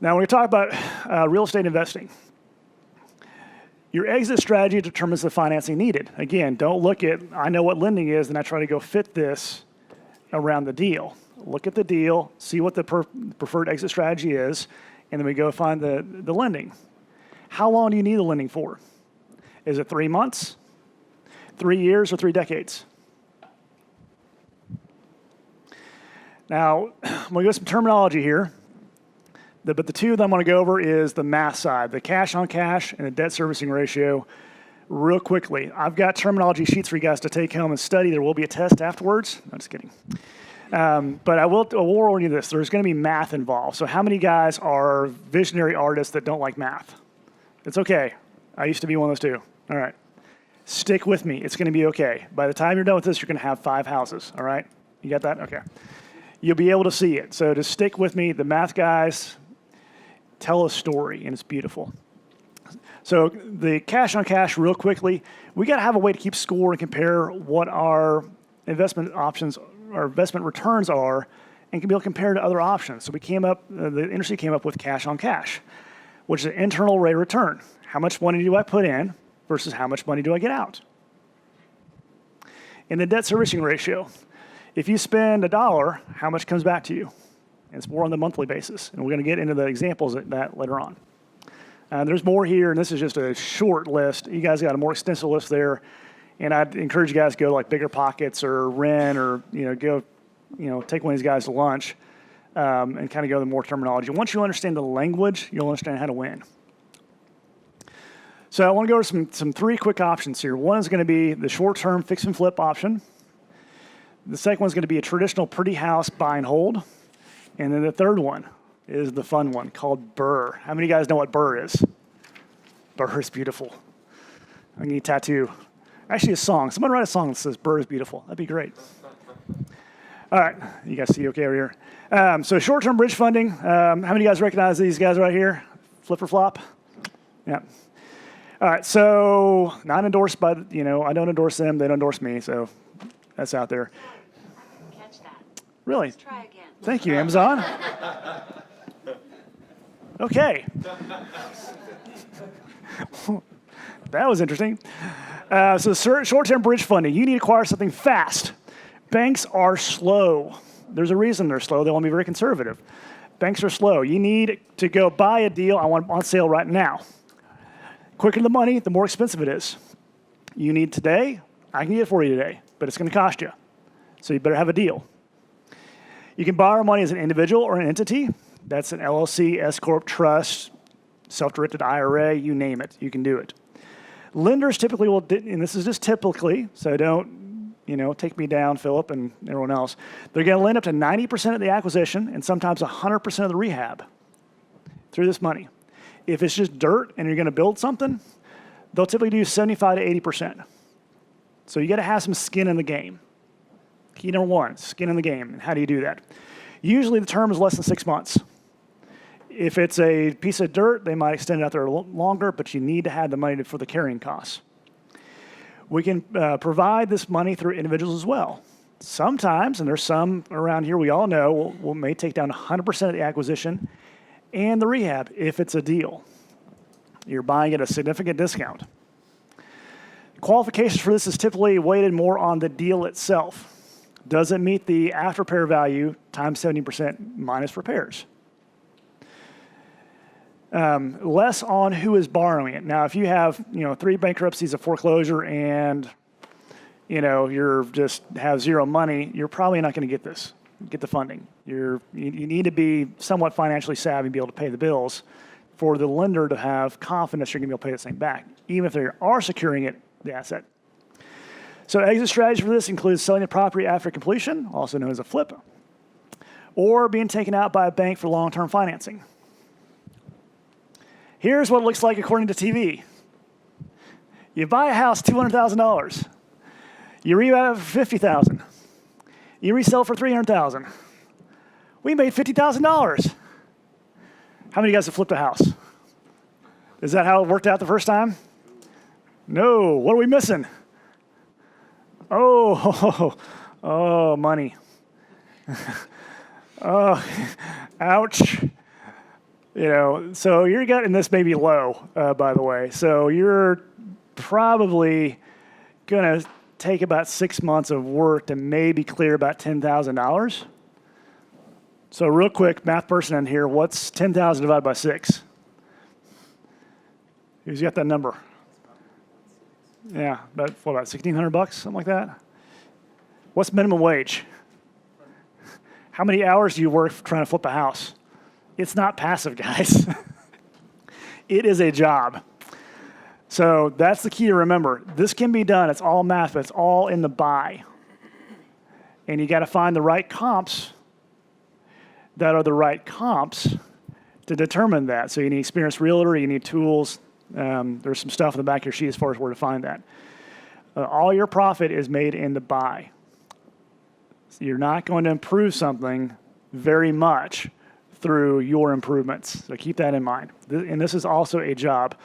Now, when we talk about real estate investing, your exit strategy determines the financing needed. Again, don't look at, I know what lending is, and I try to go fit this around the deal. Look at the deal, see what the preferred exit strategy is, and then we go find the lending. How long do you need the lending for? Is it 3 months, 3 years, or 3 decades? Now, I'm going to go some terminology here. But the two that I'm going to go over is the math side, the cash on cash and the debt servicing ratio. Real quickly, I've got terminology sheets for you guys to take home and study. There will be a test afterwards. No, just kidding. But I will warn you this. There's going to be math involved. So how many guys are visionary artists that don't like math? It's okay. I used to be one of those too. All right. Stick with me. It's going to be okay. By the time you're done with this, you're going to have 5 houses. All right? You got that? Okay. You'll be able to see it. So just stick with me. The math guys tell a story, and it's beautiful. So the cash on cash, real quickly, we got to have a way to keep score and compare what our investment options, our investment returns are, and can be able to compare to other options. So we came up, the industry came up with cash on cash, which is an internal rate of return. How much money do I put in versus how much money do I get out? In the debt servicing ratio, if you spend $1, how much comes back to you? And it's more on the monthly basis. And we're going to get into the examples of that later on. There's more here, and this is just a short list. You guys got a more extensive list there. And I'd encourage you guys to go to like Bigger Pockets or Ren or, go, take one of these guys to lunch and kind of go to the more terminology. Once you understand the language, you'll understand how to win. So I want to go over some 3 quick options here. One is going to be the short-term fix and flip option. The second one is going to be a traditional pretty house buy and hold. And then the third one is the fun one called BRRRR. How many of you guys know what BRRRR is? BRRRR is beautiful. I need a tattoo. Actually, a song. Someone write a song that says BRRRR is beautiful. That'd be great. All right. You guys see okay over here? So short-term bridge funding. How many of you guys recognize these guys right here? Flip or flop? Yeah. All right. So not endorsed by, I don't endorse them. They don't endorse me. So that's out there. Catch that. Really? Let's try again. Thank you, Amazon. Okay. That was interesting. So short-term bridge funding, you need to acquire something fast. Banks are slow. There's a reason they're slow. They want to be very conservative. Banks are slow. You need to go buy a deal I want on sale right now. Quicker the money, the more expensive it is. You need today, I can get it for you today, but it's going to cost you. So you better have a deal. You can borrow money as an individual or an entity. That's an LLC, S-Corp, trust, self-directed IRA, you name it, you can do it. Lenders typically will, and this is just typically, so don't, take me down, Philip, and everyone else. They're going to lend up to 90% of the acquisition and sometimes 100% of the rehab through this money. If it's just dirt and you're going to build something, they'll typically do 75 to 80%. So you got to have some skin in the game. Key number 1, skin in the game. And how do you do that? Usually the term is less than 6 months. If it's a piece of dirt, they might extend it out there longer, but you need to have the money for the carrying costs. We can provide this money through individuals as well. Sometimes, and there's some around here we all know, we may take down 100% of the acquisition and the rehab if it's a deal. You're buying at a significant discount. Qualifications for this is typically weighted more on the deal itself. Does it meet the after repair value times 70% minus repairs? Less on who is borrowing it. Now, if you have 3 bankruptcies, a foreclosure, and you're just have zero money, you're probably not going to get the funding. You need to be somewhat financially savvy and be able to pay the bills for the lender to have confidence you're going to be able to pay this thing back, even if they are securing the asset. So exit strategy for this includes selling the property after completion, also known as a flip, or being taken out by a bank for long-term financing. Here's what it looks like according to TV. You buy a house, $200,000. You rehab it for $50,000. You resell it for $300,000. We made $50,000. How many of you guys have flipped a house? Is that how it worked out the first time? No. What are we missing? Oh, money. Oh, ouch. So your gut in this may be low, by the way. So you're probably going to take about 6 months of work to maybe clear about $10,000. So real quick, math person in here, what's 10,000 divided by 6? Who's got that number? Yeah, about $1,600, something like that? What's minimum wage? How many hours do you work trying to flip a house? It's not passive, guys. It is a job. So that's the key to remember. This can be done. It's all math, but it's all in the buy. And you got to find the right comps that are the right comps to determine that. So you need experienced realtor, you need tools. There's some stuff in the back of your sheet as far as where to find that. All your profit is made in the buy. So you're not going to improve something very much through your improvements. So keep that in mind. And this is also a job.